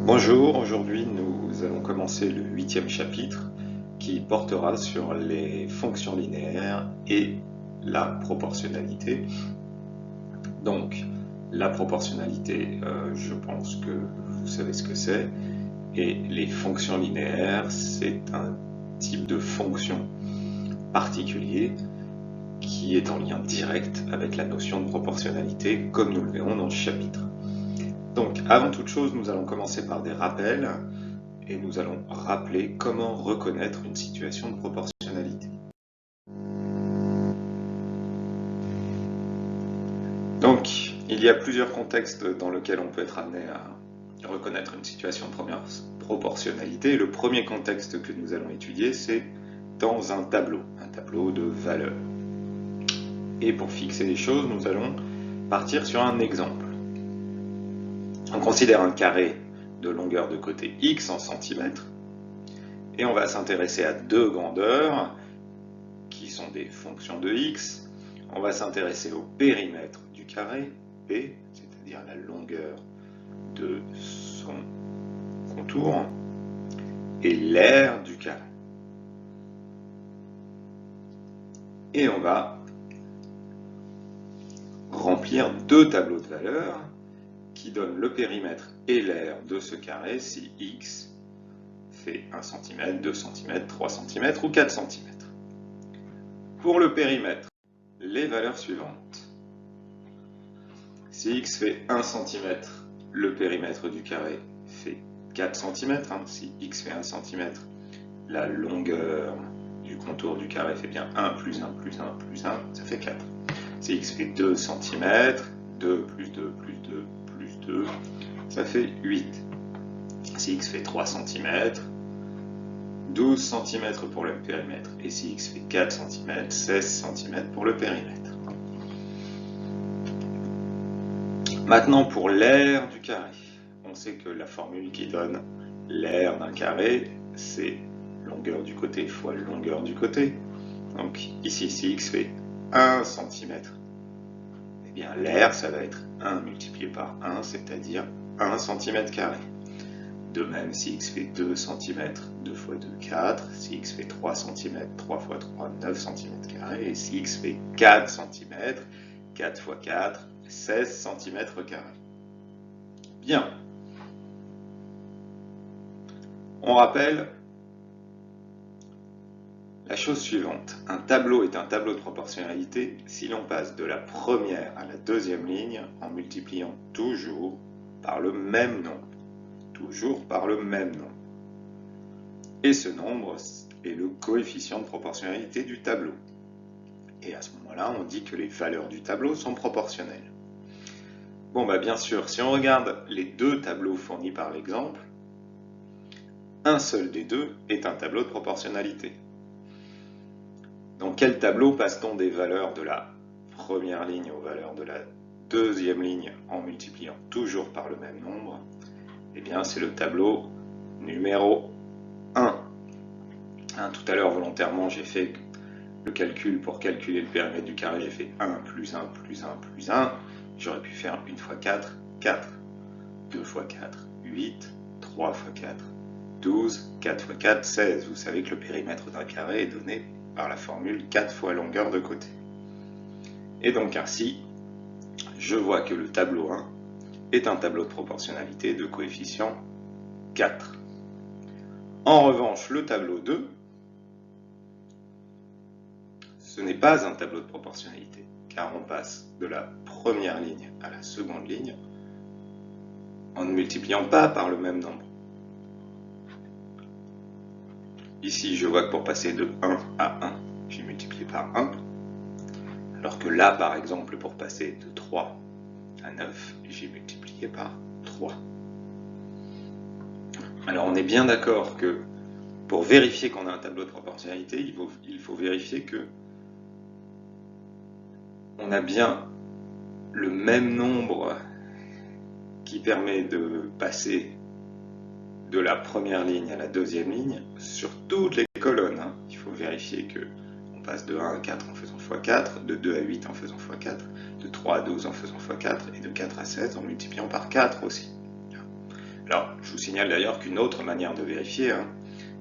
Bonjour, aujourd'hui nous allons commencer le 8e chapitre qui portera sur les fonctions linéaires et la proportionnalité. Donc la proportionnalité, je pense que vous savez ce que c'est, et les fonctions linéaires, c'est un type de fonction particulier qui est en lien direct avec la notion de proportionnalité, comme nous le verrons dans ce chapitre. Donc, avant toute chose, nous allons commencer par des rappels et nous allons rappeler comment reconnaître une situation de proportionnalité. Donc, il y a plusieurs contextes dans lesquels on peut être amené à reconnaître une situation de proportionnalité. Le premier contexte que nous allons étudier, c'est dans un tableau de valeurs. Et pour fixer les choses, nous allons partir sur un exemple. On considère un carré de longueur de côté x en centimètres et on va s'intéresser à deux grandeurs qui sont des fonctions de x. On va s'intéresser au périmètre du carré, P, c'est-à-dire la longueur de son contour, et l'aire du carré. Et on va remplir deux tableaux de valeurs qui donnent le périmètre et l'aire de ce carré si x fait 1 cm, 2 cm, 3 cm ou 4 cm. Pour le périmètre, les valeurs suivantes. Si x fait 1 cm, le périmètre du carré fait 4 cm. Si x fait 1 cm, la longueur du contour du carré fait bien 1 plus 1 plus 1 plus 1, ça fait 4. Si x fait 2 cm, 2 plus 2 plus 2 plus 2, ça fait 8. Si x fait 3 cm, 12 cm pour le périmètre. Et si x fait 4 cm, 16 cm pour le périmètre. Maintenant pour l'aire du carré. On sait que la formule qui donne l'aire d'un carré, c'est longueur du côté fois longueur du côté. Donc ici, si x fait 1 cm, eh bien l'aire, ça va être 1 multiplié par 1, c'est-à-dire 1 cm carré. De même, si x fait 2 cm, 2 fois 2, 4. Si x fait 3 cm, 3 fois 3, 9 cm carrés. Et si x fait 4 cm, 4 fois 4, 16 cm carrés. Bien. On rappelle la chose suivante. Un tableau est un tableau de proportionnalité si l'on passe de la première à la deuxième ligne en multipliant toujours par le même nombre. Toujours par le même nombre. Et ce nombre est le coefficient de proportionnalité du tableau. Et à ce moment-là, on dit que les valeurs du tableau sont proportionnelles. Bon, bien sûr, si on regarde les deux tableaux fournis par l'exemple, un seul des deux est un tableau de proportionnalité. Dans quel tableau passe-t-on des valeurs de la première ligne aux valeurs de la deuxième ligne en multipliant toujours par le même nombre? Eh bien, c'est le tableau numéro 1. Tout à l'heure, volontairement, j'ai fait le calcul pour calculer le périmètre du carré. J'ai fait 1 plus 1 plus 1 plus 1. J'aurais pu faire 1 fois 4, 4. 2 fois 4, 8. 3 fois 4, 12. 4 fois 4, 16. Vous savez que le périmètre d'un carré est donné par la formule 4 fois longueur de côté. Et donc ainsi, je vois que le tableau 1 est un tableau de proportionnalité de coefficient 4. En revanche, le tableau 2, ce n'est pas un tableau de proportionnalité, car on passe de la première ligne à la seconde ligne en ne multipliant pas par le même nombre. Ici, je vois que pour passer de 1 à 1, j'ai multiplié par 1, alors que là, par exemple, pour passer de 3 à 9, j'ai multiplié par 3. Alors on est bien d'accord que pour vérifier qu'on a un tableau de proportionnalité, il faut vérifier que on a bien le même nombre qui permet de passer de la première ligne à la deuxième ligne sur toutes les colonnes. Il faut vérifier qu'on passe de 1 à 4 en faisant x4, de 2 à 8 en faisant x4, de 3 à 12 en faisant x4 et de 4 à 16 en multipliant par 4 aussi. Alors, je vous signale d'ailleurs qu'une autre manière de vérifier,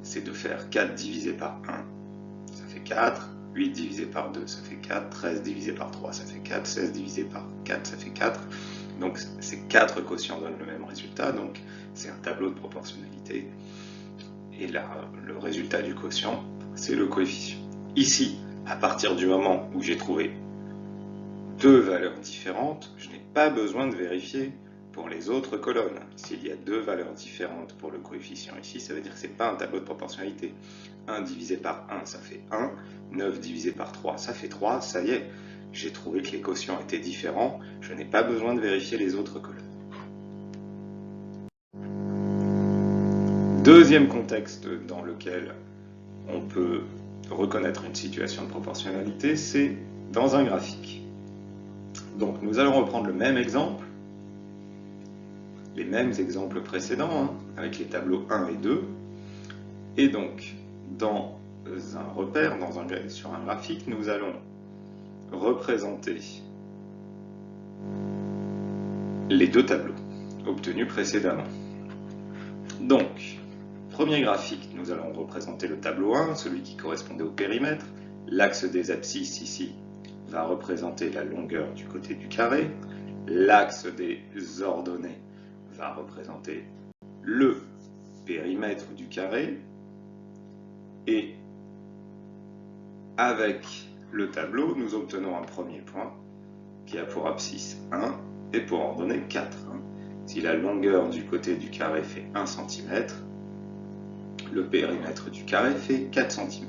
c'est de faire 4 divisé par 1, ça fait 4, 8 divisé par 2, ça fait 4, 13 divisé par 3, ça fait 4, 16 divisé par 4, ça fait 4. Donc ces 4 quotients donnent le même résultat, donc c'est un tableau de proportionnalité. Et là, le résultat du quotient, c'est le coefficient. Ici, à partir du moment où j'ai trouvé deux valeurs différentes, je n'ai pas besoin de vérifier pour les autres colonnes. S'il y a deux valeurs différentes pour le coefficient ici, ça veut dire que ce n'est pas un tableau de proportionnalité. 1 divisé par 1, ça fait 1. 9 divisé par 3, ça fait 3. Ça y est, j'ai trouvé que les quotients étaient différents. Je n'ai pas besoin de vérifier les autres colonnes. Deuxième contexte dans lequel on peut reconnaître une situation de proportionnalité, c'est dans un graphique. Donc nous allons reprendre le même exemple, les mêmes exemples précédents, avec les tableaux 1 et 2. Et donc, dans un repère, sur un graphique, nous allons représenter les deux tableaux obtenus précédemment. Donc, premier graphique, nous allons représenter le tableau 1, celui qui correspondait au périmètre. L'axe des abscisses ici va représenter la longueur du côté du carré. L'axe des ordonnées va représenter le périmètre du carré. Et avec le tableau, nous obtenons un premier point qui a pour abscisse 1 et pour ordonnée 4. Si la longueur du côté du carré fait 1 cm, le périmètre du carré fait 4 cm.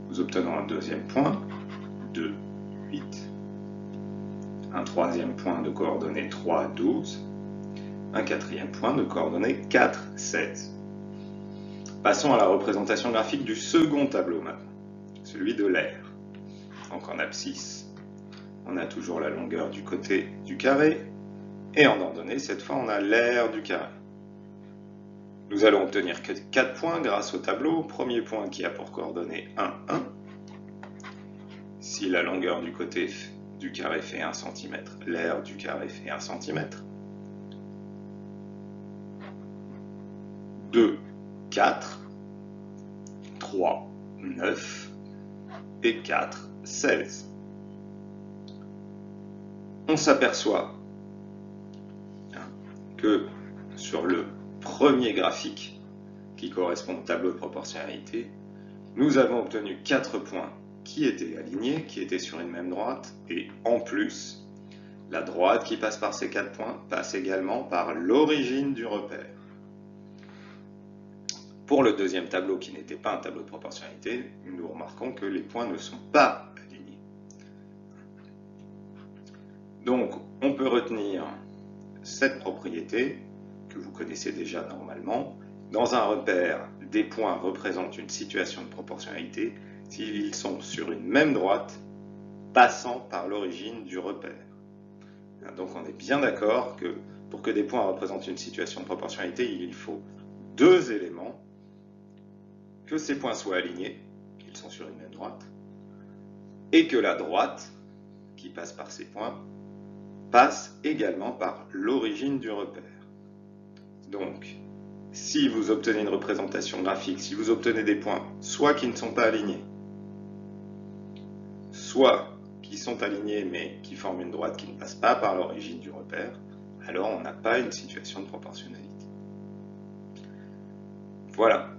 Nous obtenons un deuxième point, 2, 8. Un troisième point de coordonnées 3, 12. Un quatrième point de coordonnées 4, 16. Passons à la représentation graphique du second tableau maintenant, celui de l'aire. Donc en abscisse, on a toujours la longueur du côté du carré, et en ordonnée, cette fois, on a l'aire du carré. Nous allons obtenir 4 points grâce au tableau. Premier point qui a pour coordonnée 1, 1. Si la longueur du côté du carré fait 1 cm, l'aire du carré fait 1 cm. 2, 4, 3, 9 et 4, 16. On s'aperçoit que sur le premier graphique qui correspond au tableau de proportionnalité, nous avons obtenu 4 points qui étaient alignés, qui étaient sur une même droite, et en plus, la droite qui passe par ces 4 points passe également par l'origine du repère. Pour le deuxième tableau qui n'était pas un tableau de proportionnalité, nous remarquons que les points ne sont pas alignés. Donc, on peut retenir cette propriété, que vous connaissez déjà normalement. Dans un repère, des points représentent une situation de proportionnalité s'ils sont sur une même droite, passant par l'origine du repère. Donc on est bien d'accord que pour que des points représentent une situation de proportionnalité, il faut deux éléments, que ces points soient alignés, qu'ils sont sur une même droite, et que la droite, qui passe par ces points, passe également par l'origine du repère. Donc, si vous obtenez une représentation graphique, si vous obtenez des points soit qui ne sont pas alignés, soit qui sont alignés mais qui forment une droite qui ne passe pas par l'origine du repère, alors on n'a pas une situation de proportionnalité. Voilà.